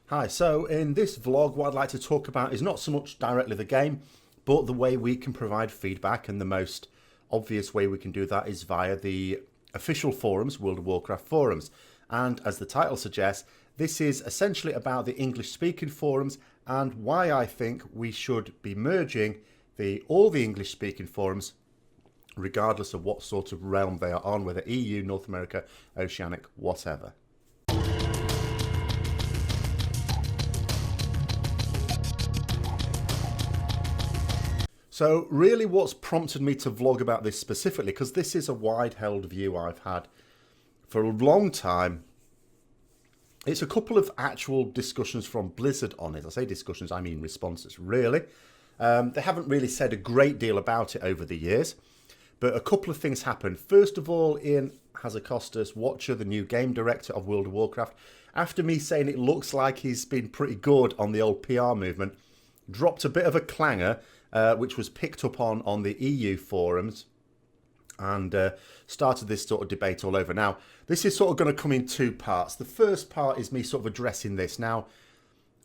Hi, so in this vlog what I'd like to talk about is not so much directly the game, but the way we can provide feedback, and the most obvious way we can do that is via the official forums, World of Warcraft forums. And as the title suggests, this is essentially about the English speaking forums and why I think we should be merging all the English speaking forums regardless of what sort of realm they are on, whether EU, North America, Oceanic, whatever. So really what's prompted me to vlog about this specifically, because this is a wide held view I've had for a long time, it's a couple of actual discussions from Blizzard on it. I say discussions, I mean responses, really. They haven't really said a great deal about it over the years, but a couple of things happened. First of all, Ian Hazzikostas, Watcher, the new game director of World of Warcraft, after me saying it looks like he's been pretty good on the old PR movement, dropped a bit of a clanger, which was picked up on the EU forums, and started this sort of debate all over. Now, this is sort of going to come in two parts. The first part is me sort of addressing this. Now,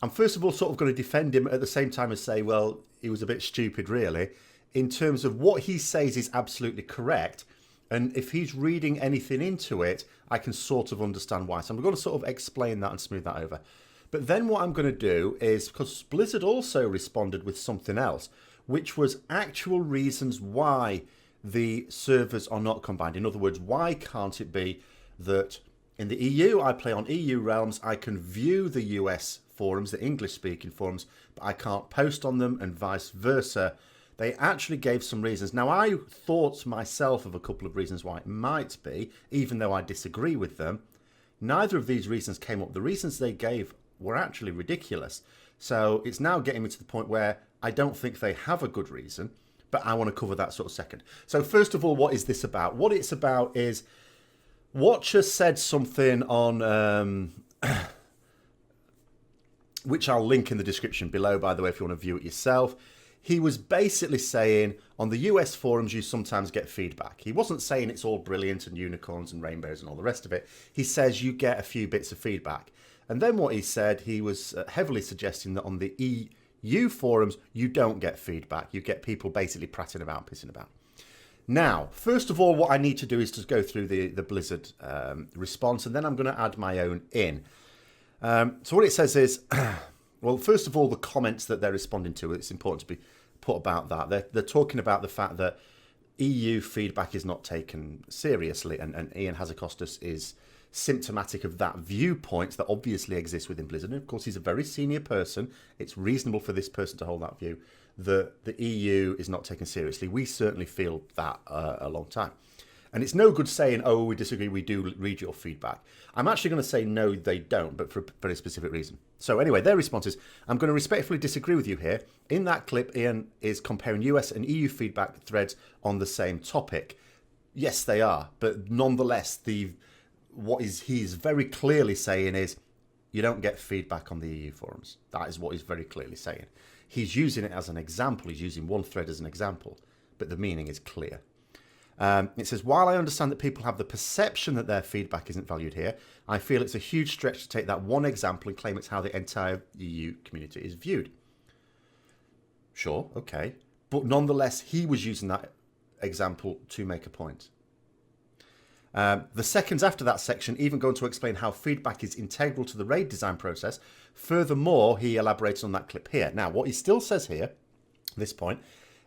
I'm first of all sort of going to defend him at the same time as say, well, he was a bit stupid, really, in terms of what he says is absolutely correct. And if he's reading anything into it, I can sort of understand why. So I'm going to sort of explain that and smooth that over. But then what I'm going to do is, because Blizzard also responded with something else, which was actual reasons why the servers are not combined. In other words, why can't it be that in the EU, I play on EU realms, I can view the US forums, the English-speaking forums, but I can't post on them, and vice versa. They actually gave some reasons. Now, I thought myself of a couple of reasons why it might be, even though I disagree with them. Neither of these reasons came up. The reasons they gave were actually ridiculous. So it's now getting me to the point where I don't think they have a good reason, but I want to cover that sort of second. So first of all, what is this about? What it's about is Watcher said something on, which I'll link in the description below, by the way, if you want to view it yourself. He was basically saying on the US forums, you sometimes get feedback. He wasn't saying it's all brilliant and unicorns and rainbows and all the rest of it. He says you get a few bits of feedback. And then what he said, he was heavily suggesting that on the EU forums, you don't get feedback. You get people basically prattling about, pissing about. Now, first of all, what I need to do is to go through the Blizzard response, and then I'm going to add my own in. So what it says is, well, first of all, the comments that they're responding to, it's important to be put about that. They're talking about the fact that EU feedback is not taken seriously, and Ian Hazzikostas is symptomatic of that viewpoint that obviously exists within Blizzard. And of course, he's a very senior person. It's reasonable for this person to hold that view that the EU is not taken seriously. We certainly feel that a long time. And it's no good saying, oh, we disagree, we do read your feedback. I'm actually going to say no, they don't, but for a very specific reason. So anyway, their response is, I'm going to respectfully disagree with you here. In that clip, Ian is comparing US and EU feedback threads on the same topic. Yes, they are, but nonetheless, he's very clearly saying is you don't get feedback on the EU forums. That is what he's very clearly saying. He's using it as an example. He's using one thread as an example, but the meaning is clear. It says, while I understand that people have the perception that their feedback isn't valued here, I feel it's a huge stretch to take that one example and claim it's how the entire EU community is viewed. Sure, okay. But nonetheless, he was using that example to make a point. The seconds after that section even go on to explain how feedback is integral to the raid design process. Furthermore, he elaborates on that clip here. Now, what he still says here, at this point,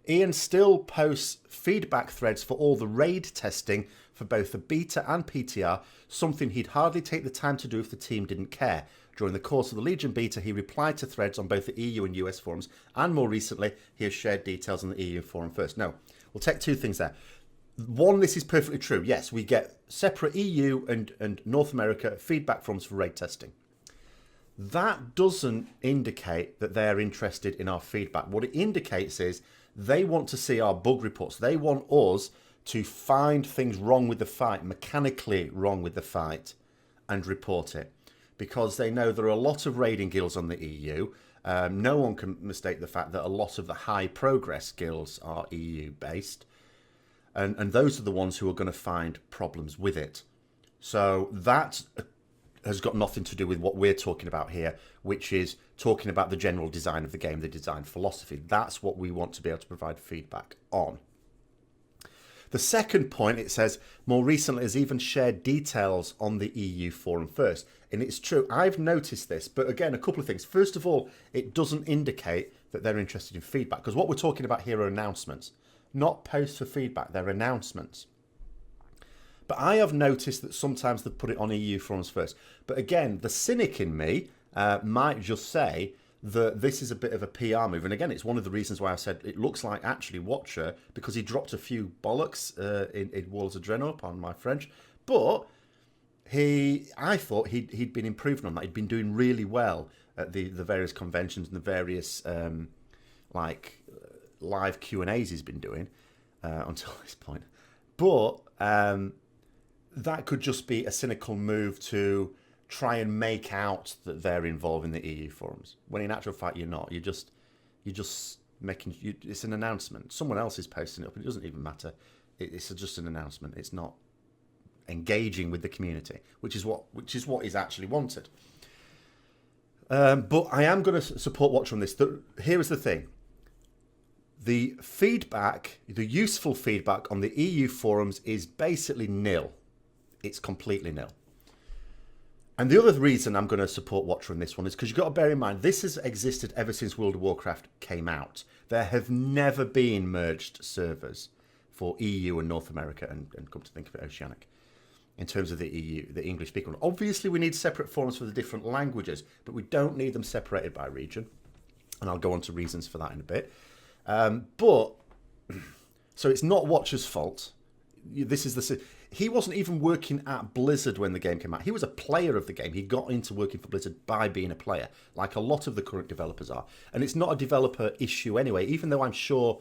Ian still posts feedback threads for all the raid testing for both the beta and PTR, something he'd hardly take the time to do if the team didn't care. During the course of the Legion beta, he replied to threads on both the EU and US forums, and more recently, he has shared details on the EU forum first. No, we'll take two things there. One, this is perfectly true. Yes, we get separate EU and North America feedback forums for raid testing. That doesn't indicate that they're interested in our feedback. What it indicates is they want to see our bug reports. They want us to find things wrong with the fight, mechanically wrong with the fight, and report it. Because they know there are a lot of raiding guilds on the EU. No one can mistake the fact that a lot of the high progress guilds are EU based. And those are the ones who are going to find problems with it. So that's has got nothing to do with what we're talking about here, which is talking about the general design of the game, the design philosophy. That's what we want to be able to provide feedback on. The second point, it says, more recently has even shared details on the EU forum first. And it's true, I've noticed this, but again, a couple of things. First of all, it doesn't indicate that they're interested in feedback, because what we're talking about here are announcements, not posts for feedback, they're announcements. But I have noticed that sometimes they put it on EU forums first. But again, the cynic in me might just say that this is a bit of a PR move. And again, it's one of the reasons why I said it looks like actually Watcher, because he dropped a few bollocks in Walls of Draenor, pardon my French. But I thought he'd been improving on that. He'd been doing really well at the various conventions and the various live Q&As he's been doing until this point. But that could just be a cynical move to try and make out that they're involved in the EU forums, when in actual fact you're not. You're just making it's an announcement. Someone else is posting it up, and it doesn't even matter. It's just an announcement. It's not engaging with the community, which is what is actually wanted. But I am going to support Watcher on this. Here is the thing. The feedback, the useful feedback on the EU forums is basically nil. It's completely nil. And the other reason I'm going to support Watcher on this one is because you've got to bear in mind, this has existed ever since World of Warcraft came out. There have never been merged servers for EU and North America, and come to think of it, Oceanic, in terms of the EU, the English speaker one. Obviously, we need separate forums for the different languages, but we don't need them separated by region. And I'll go on to reasons for that in a bit. So it's not Watcher's fault. He wasn't even working at Blizzard when the game came out. He was a player of the game. He got into working for Blizzard by being a player, like a lot of the current developers are. And it's not a developer issue anyway, even though I'm sure,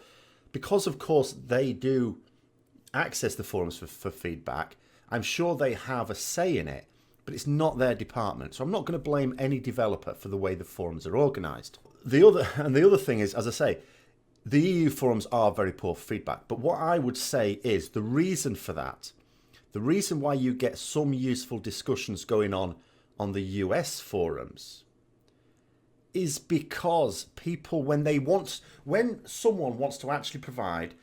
because of course they do access the forums for feedback, I'm sure they have a say in it, but it's not their department. So I'm not going to blame any developer for the way the forums are organised. The other thing is, as I say, the EU forums are very poor feedback. But what I would say is the reason for that, the reason why you get some useful discussions going on the US forums, is because people, when someone wants to actually provide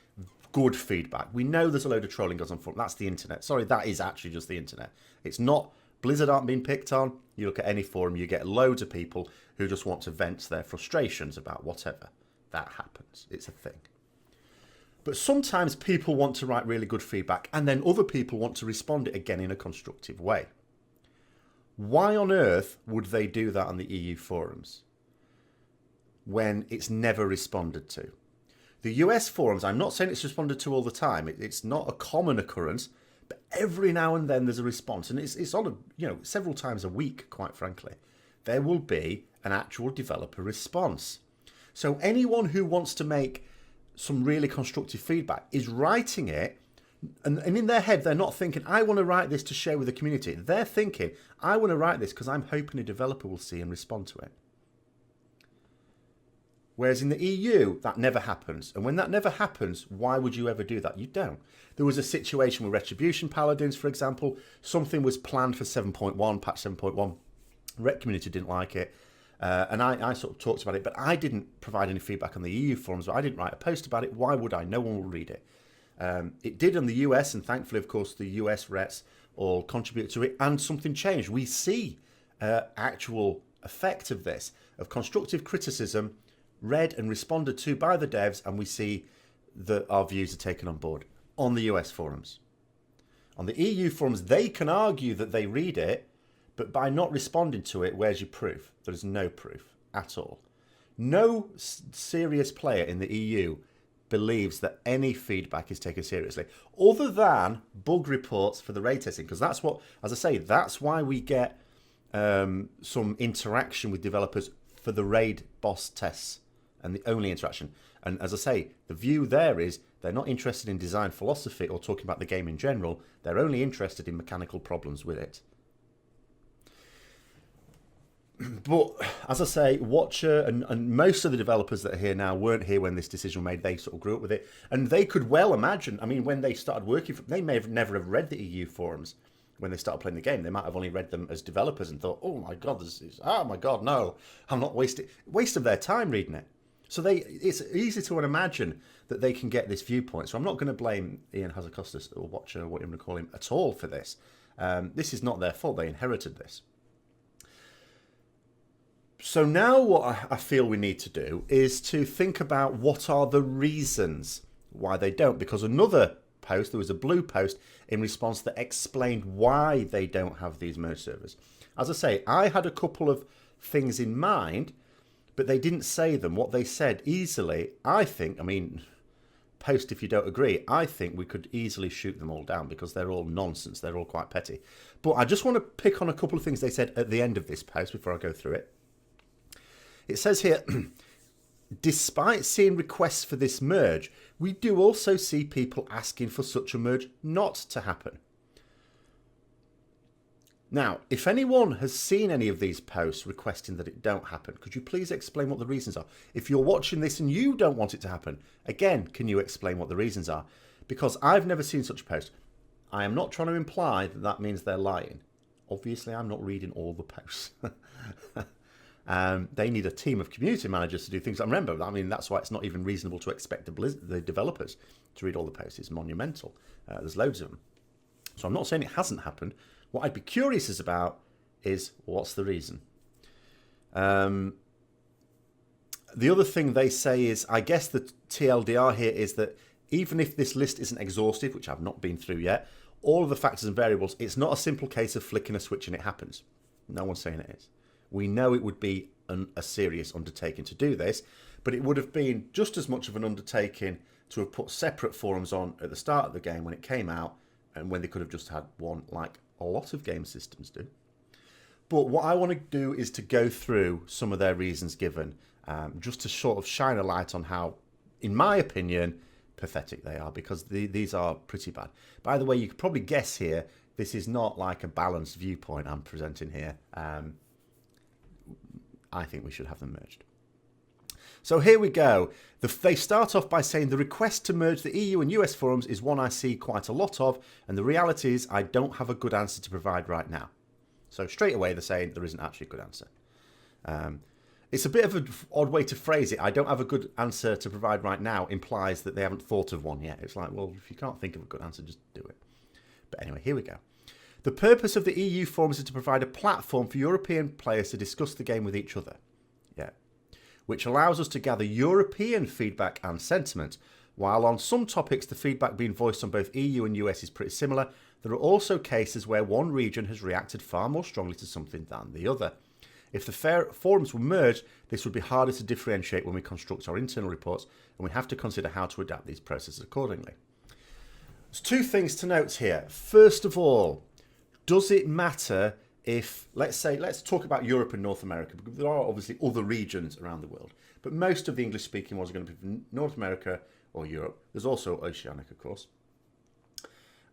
good feedback, we know there's a load of trolling goes on forum. That's the internet. Sorry, that is actually just the internet. It's not, Blizzard aren't being picked on. You look at any forum, you get loads of people who just want to vent their frustrations about whatever. That happens. It's a thing. But sometimes people want to write really good feedback, and then other people want to respond it again in a constructive way. Why on earth would they do that on the EU forums when it's never responded to? The US forums, I'm not saying it's responded to all the time. It's not a common occurrence, but every now and then there's a response, and it's on several times a week, quite frankly. There will be an actual developer response. So anyone who wants to make some really constructive feedback is writing it, and in their head, they're not thinking, I want to write this to share with the community. They're thinking, I want to write this because I'm hoping a developer will see and respond to it. Whereas in the EU, that never happens. And when that never happens, why would you ever do that? You don't. There was a situation with Retribution Paladins, for example. Something was planned for 7.1, patch 7.1. Rec community didn't like it. And I sort of talked about it, but I didn't provide any feedback on the EU forums. I didn't write a post about it. Why would I? No one will read it. It did on the US, and thankfully, of course, the US Rets all contributed to it, and something changed. We see actual effect of this, of constructive criticism read and responded to by the devs, and we see that our views are taken on board on the US forums. On the EU forums, they can argue that they read it, but by not responding to it, where's your proof? There is no proof at all. No serious player in the EU believes that any feedback is taken seriously, other than bug reports for the raid testing, because that's what, as I say, that's why we get some interaction with developers for the raid boss tests, and the only interaction. And as I say, the view there is they're not interested in design philosophy or talking about the game in general. They're only interested in mechanical problems with it. But as I say, Watcher and most of the developers that are here now weren't here when this decision was made. They sort of grew up with it. And they could well imagine, I mean, when they started working, they may have never have read the EU forums. when they started playing the game. They might have only read them as developers and thought, oh my God, oh my God, no, I'm not waste of their time reading it. So it's easy to imagine that they can get this viewpoint. So I'm not going to blame Ian Hazakostas or Watcher, what you want to call him, at all for this. This is not their fault. They inherited this. So now what I feel we need to do is to think about what are the reasons why they don't. Because another post, there was a blue post in response that explained why they don't have these merge servers. As I say, I had a couple of things in mind, but they didn't say them. What they said easily, I think, I mean, post if you don't agree, I think we could easily shoot them all down because they're all nonsense. They're all quite petty. But I just want to pick on a couple of things they said at the end of this post before I go through it. It says here, despite seeing requests for this merge, we do also see people asking for such a merge not to happen. Now, if anyone has seen any of these posts requesting that it don't happen, could you please explain what the reasons are? If you're watching this and you don't want it to happen, again, can you explain what the reasons are? Because I've never seen such a post. I am not trying to imply that that means they're lying. Obviously, I'm not reading all the posts. They need a team of community managers to do things. I remember, I mean, that's why it's not even reasonable to expect the developers to read all the posts. It's monumental. There's loads of them. So I'm not saying it hasn't happened. What I'd be curious about is what's the reason? The other thing they say is, I guess the TLDR here is that even if this list isn't exhaustive, which I've not been through yet, all of the factors and variables, it's not a simple case of flicking a switch and it happens. No one's saying it is. We know it would be a serious undertaking to do this, but it would have been just as much of an undertaking to have put separate forums on at the start of the game when it came out, and when they could have just had one, like a lot of game systems do. But what I want to do is to go through some of their reasons given, just to sort of shine a light on how, in my opinion, pathetic they are, because these are pretty bad. By the way, you could probably guess here, this is not like a balanced viewpoint I'm presenting here. I think we should have them merged. So here we go. They start off by saying the request to merge the EU and US forums is one I see quite a lot of, and the reality is I don't have a good answer to provide right now. So straight away they're saying there isn't actually a good answer. It's a bit of an odd way to phrase it. I don't have a good answer to provide right now implies that they haven't thought of one yet. It's like, well, if you can't think of a good answer, just do it. But anyway, here we go. The purpose of the EU forums is to provide a platform for European players to discuss the game with each other. Yeah. Which allows us to gather European feedback and sentiment. While on some topics the feedback being voiced on both EU and US is pretty similar, there are also cases where one region has reacted far more strongly to something than the other. If the forums were merged, this would be harder to differentiate when we construct our internal reports, and we have to consider how to adapt these processes accordingly. There's two things to note here. First of all, does it matter if, let's talk about Europe and North America, because there are obviously other regions around the world, but most of the English-speaking ones are going to be from North America or Europe. There's also Oceanic, of course.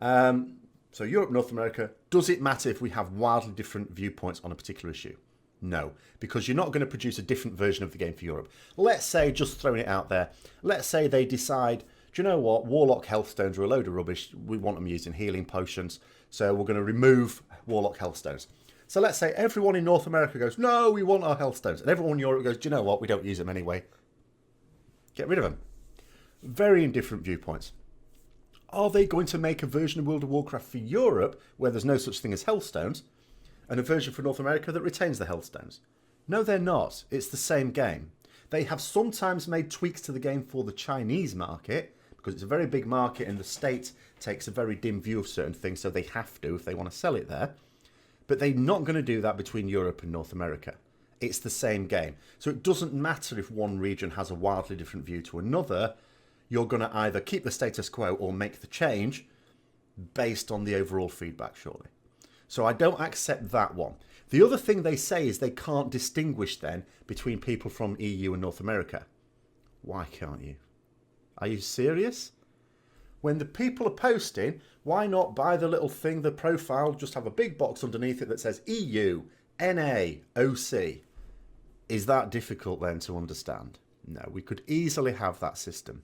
So Europe, North America, does it matter if we have wildly different viewpoints on a particular issue? No, because you're not going to produce a different version of the game for Europe. Let's say, just throwing it out there, let's say they decide, do you know what, Warlock Healthstones are a load of rubbish, we want them using healing potions, so we're going to remove Warlock Healthstones. So let's say everyone in North America goes, no, we want our Healthstones, and everyone in Europe goes, do you know what, we don't use them anyway. Get rid of them. Very indifferent viewpoints. Are they going to make a version of World of Warcraft for Europe where there's no such thing as Healthstones, and a version for North America that retains the Healthstones? No, they're not. It's the same game. They have sometimes made tweaks to the game for the Chinese market, because it's a very big market and the state takes a very dim view of certain things, so they have to if they want to sell it there. But they're not going to do that between Europe and North America. It's the same game. So it doesn't matter if one region has a wildly different view to another. You're going to either keep the status quo or make the change based on the overall feedback, surely. So I don't accept that one. The other thing they say is they can't distinguish then between people from EU and North America. Why can't you? Are you serious? When the people are posting, why not buy the little thing, the profile, just have a big box underneath it that says EU, NA, OC. Is that difficult then to understand? No, we could easily have that system.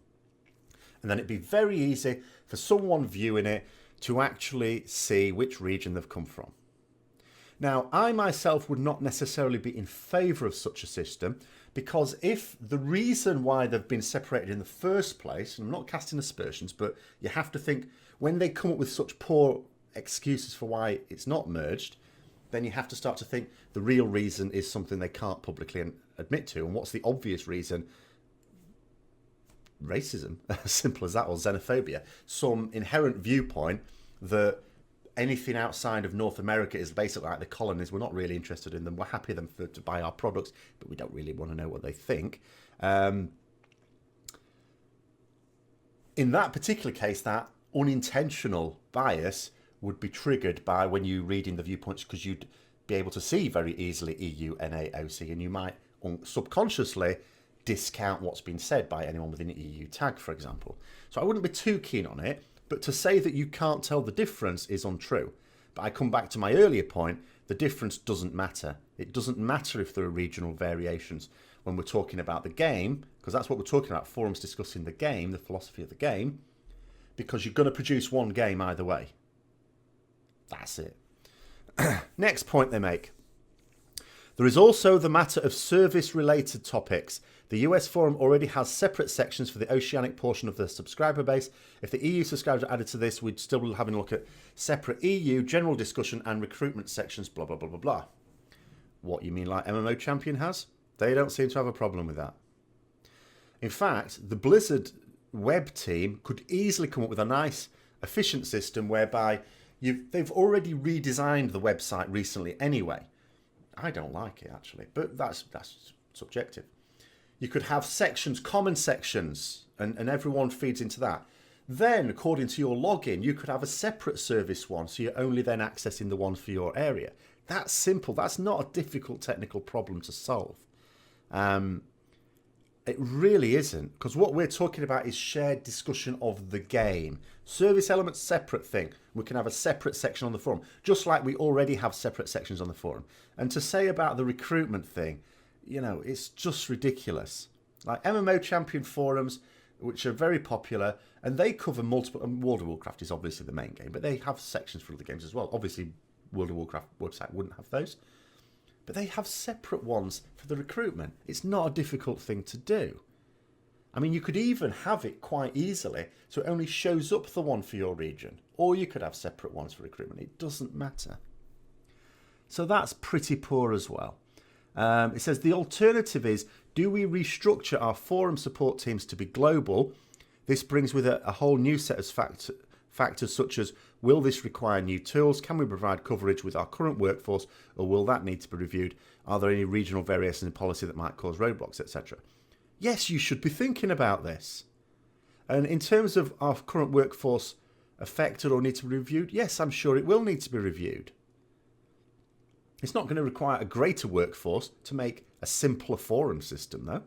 And then it'd be very easy for someone viewing it to actually see which region they've come from. Now, I myself would not necessarily be in favour of such a system, because if the reason why they've been separated in the first place, and I'm not casting aspersions, but you have to think, when they come up with such poor excuses for why it's not merged, then you have to start to think the real reason is something they can't publicly admit to. And what's the obvious reason? Racism, as simple as that, or xenophobia. Some inherent viewpoint that anything outside of North America is basically like the colonies. We're not really interested in them. We're happy them to buy our products, but we don't really want to know what they think. In that particular case, that unintentional bias would be triggered by when you read in the viewpoints, because you'd be able to see very easily EU, NA, OC, and you might subconsciously discount what's been said by anyone with an EU tag, for example. So I wouldn't be too keen on it, but to say that you can't tell the difference is untrue. But I come back to my earlier point, the difference doesn't matter. It doesn't matter if there are regional variations when we're talking about the game, because that's what we're talking about, forums discussing the game, the philosophy of the game, because you're going to produce one game either way. That's it. Next point they make. There is also the matter of service-related topics. The US forum already has separate sections for the oceanic portion of the subscriber base. If the EU subscribers are added to this, we'd still be having a look at separate EU, general discussion and recruitment sections, blah, blah, blah, blah, blah. What, you mean like MMO Champion has? They don't seem to have a problem with that. In fact, the Blizzard web team could easily come up with a nice, efficient system whereby they've already redesigned the website recently anyway. I don't like it, actually, but that's subjective. You could have sections, common sections, and everyone feeds into that. Then, according to your login, you could have a separate service one, so you're only then accessing the one for your area. That's simple. That's not a difficult technical problem to solve. It really isn't, because what we're talking about is shared discussion of the game. Service elements, separate thing. We can have a separate section on the forum, just like we already have separate sections on the forum. And to say about the recruitment thing, you know, it's just ridiculous. Like MMO Champion forums, which are very popular, and they cover multiple, and World of Warcraft is obviously the main game, but they have sections for other games as well. Obviously, World of Warcraft website wouldn't have those. But they have separate ones for the recruitment. It's not a difficult thing to do. I mean, you could even have it quite easily, so it only shows up the one for your region. Or you could have separate ones for recruitment. It doesn't matter. So that's pretty poor as well. It says the alternative is, do we restructure our forum support teams to be global? This brings with it a whole new set of factors such as, will this require new tools? Can we provide coverage with our current workforce, or will that need to be reviewed? Are there any regional variations in policy that might cause roadblocks, etc.? Yes, you should be thinking about this. And in terms of our current workforce affected or need to be reviewed, yes, I'm sure it will need to be reviewed. It's not going to require a greater workforce to make a simpler forum system,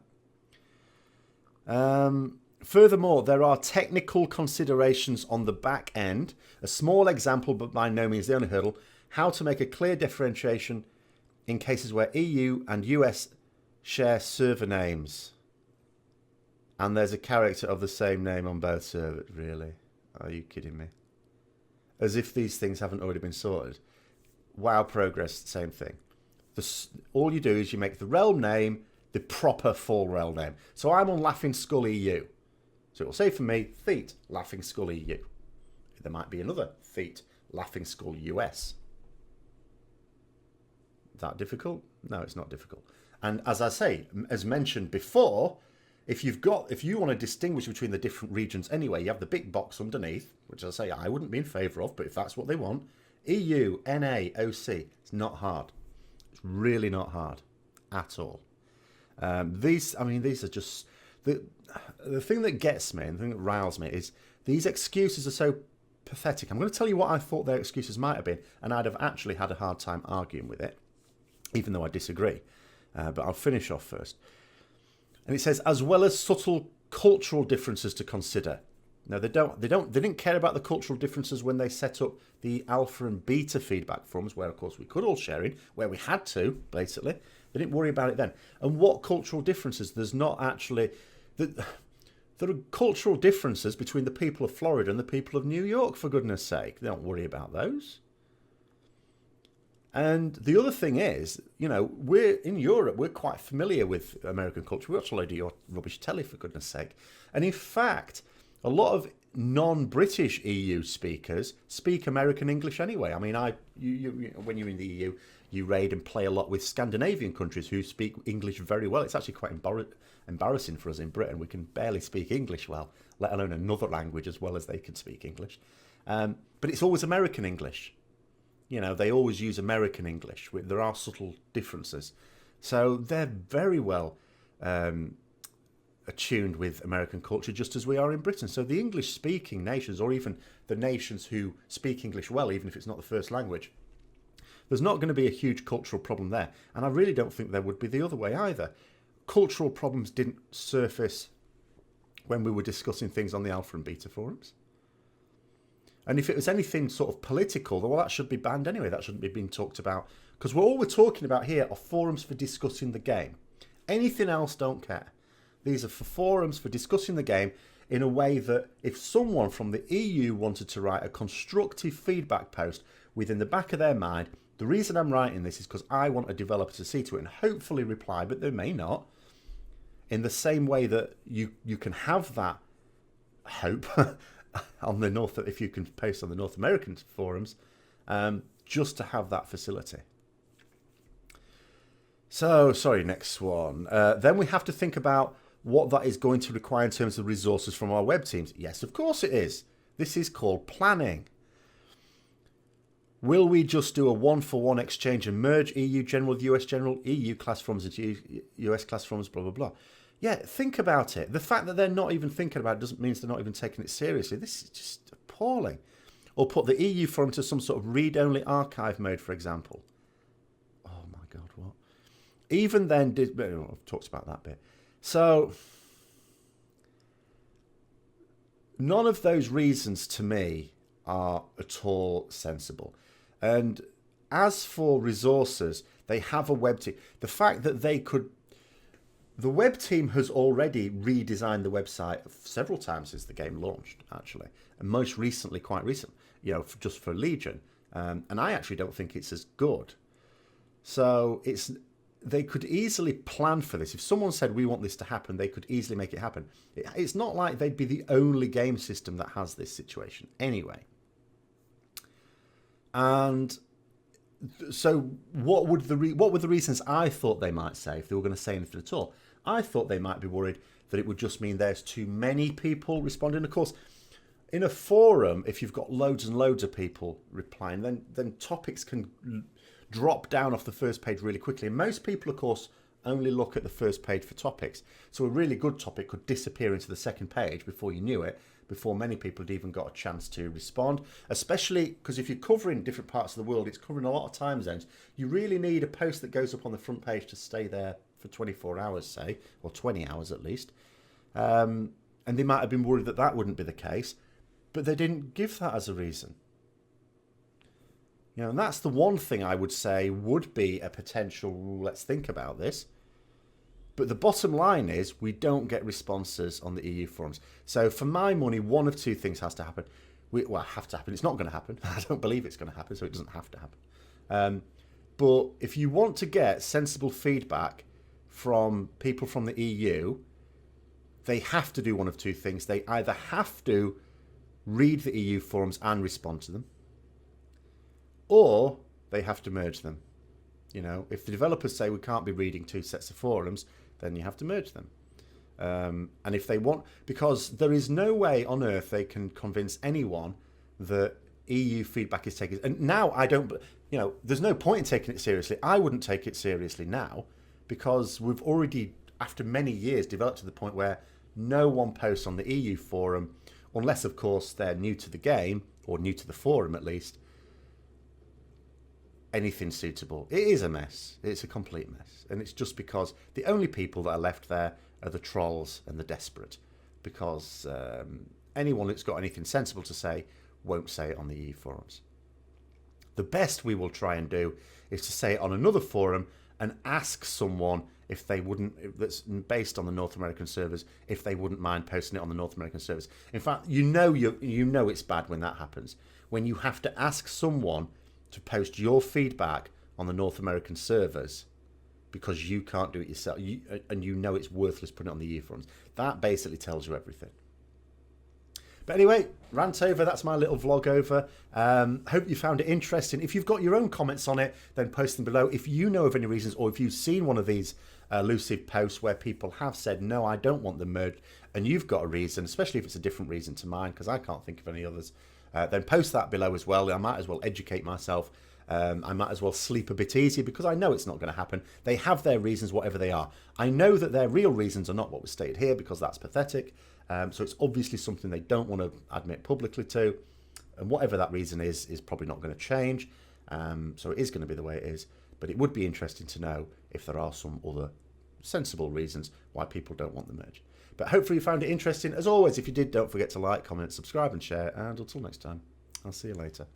though. Furthermore, there are technical considerations on the back end. A small example, but by no means the only hurdle, how to make a clear differentiation in cases where EU and US share server names. And there's a character of the same name on both servers. Really? Are you kidding me? As if these things haven't already been sorted. WoW Progress, same thing. All you do is you make the realm name the proper full realm name. So I'm on Laughing Skull EU. So it will say for me, Thete, Laughing Skull EU. There might be another Thete, Laughing Skull US. Is that difficult? No, it's not difficult. And as I say, as mentioned before, if you want to distinguish between the different regions anyway, you have the big box underneath, which I say I wouldn't be in favour of, but if that's what they want, EU, NA, OC, it's not hard. It's really not hard at all. These are just the thing that gets me and the thing that riles me is these excuses are so pathetic. I'm going to tell you what I thought their excuses might have been, and I'd have actually had a hard time arguing with it, even though I disagree. But I'll finish off first. And it says, as well as subtle cultural differences to consider. No, they didn't care about the cultural differences when they set up the alpha and beta feedback forums, where of course we could all share in, where we had to, basically. They didn't worry about it then. And what cultural differences? There's not actually... There are cultural differences between the people of Florida and the people of New York, for goodness sake. Don't worry about those. And the other thing is, we're in Europe, we're quite familiar with American culture. We watch a load of your rubbish telly, for goodness sake. And in fact, a lot of non-British EU speakers speak American English anyway. I mean, when you're in the EU, you raid and play a lot with Scandinavian countries who speak English very well. It's actually quite embarrassing for us in Britain. We can barely speak English well, let alone another language as well as they can speak English. But it's always American English. They always use American English. There are subtle differences. So they're very well attuned with American culture, just as we are in Britain. So the English-speaking nations, or even the nations who speak English well, even if it's not the first language, there's not going to be a huge cultural problem there. And I really don't think there would be the other way either. Cultural problems didn't surface when we were discussing things on the Alpha and Beta forums. And if it was anything sort of political, well, that should be banned anyway. That shouldn't be being talked about. Because all we're talking about here are forums for discussing the game. Anything else, don't care. These are for forums for discussing the game in a way that if someone from the EU wanted to write a constructive feedback post within the back of their mind, the reason I'm writing this is because I want a developer to see to it and hopefully reply, but they may not, in the same way that you can have that hope on the North, if you can post on the North American forums, just to have that facility. So, sorry, next one. Then we have to think about what that is going to require in terms of resources from our web teams. Yes, of course it is. This is called planning. Will we just do a one-for-one exchange and merge EU general with US general, EU class forms into US class forms, blah, blah, blah? Yeah, think about it. The fact that they're not even thinking about it doesn't mean they're not even taking it seriously. This is just appalling. Or put the EU forum to some sort of read-only archive mode, for example. Oh my God, what? Even then, I've talked about that bit. So, none of those reasons to me are at all sensible. And as for resources, they have a web team. The fact that the web team has already redesigned the website several times since the game launched, actually. And most recently, quite recent, just for Legion. And I actually don't think it's as good. So they could easily plan for this. If someone said, we want this to happen, they could easily make it happen. It's not like they'd be the only game system that has this situation anyway. And so what were the reasons I thought they might say if they were going to say anything at all? I thought they might be worried that it would just mean there's too many people responding. Of course, in a forum, if you've got loads and loads of people replying, then topics can drop down off the first page really quickly. And most people, of course, only look at the first page for topics. So a really good topic could disappear into the second page before you knew it, before many people had even got a chance to respond. Especially because if you're covering different parts of the world, it's covering a lot of time zones. You really need a post that goes up on the front page to stay there for 24 hours, say, or 20 hours at least. And they might have been worried that that wouldn't be the case, but they didn't give that as a reason. And that's the one thing I would say would be a potential, let's think about this. But the bottom line is we don't get responses on the EU forums. So for my money, one of two things has to happen. Have to happen. It's not going to happen. I don't believe it's going to happen, so it doesn't have to happen. But if you want to get sensible feedback from people from the EU, they have to do one of two things. They either have to read the EU forums and respond to them, or they have to merge them. If the developers say we can't be reading two sets of forums, then you have to merge them. And if they want, because there is no way on earth they can convince anyone that EU feedback is taken. And now I don't, there's no point in taking it seriously. I wouldn't take it seriously now because we've already, after many years, developed to the point where no one posts on the EU forum, unless, of course, they're new to the game or new to the forum at least, anything suitable. It is a mess. It's a complete mess. And it's just because the only people that are left there are the trolls and the desperate, because anyone that's got anything sensible to say won't say it on the EU forums. The best we will try and do is to say it on another forum and ask someone if they wouldn't, that's based on the North American servers, if they wouldn't mind posting it on the North American servers. In fact, you know it's bad when that happens. When you have to ask someone to post your feedback on the North American servers because you can't do it yourself, and you know it's worthless putting it on the EU forums. That basically tells you everything. But anyway, rant over, that's my little vlog over. Hope you found it interesting. If you've got your own comments on it, then post them below. If you know of any reasons, or if you've seen one of these elusive posts where people have said, no, I don't want them merged, and you've got a reason, especially if it's a different reason to mine, because I can't think of any others, then post that below as well. I might as well educate myself. I might as well sleep a bit easier because I know it's not going to happen. They have their reasons, whatever they are. I know that their real reasons are not what was stated here because that's pathetic. So it's obviously something they don't want to admit publicly to. And whatever that reason is probably not going to change. So it is going to be the way it is. But it would be interesting to know if there are some other sensible reasons why people don't want the merge. But hopefully you found it interesting. As always, if you did, don't forget to like, comment, subscribe and share. And until next time, I'll see you later.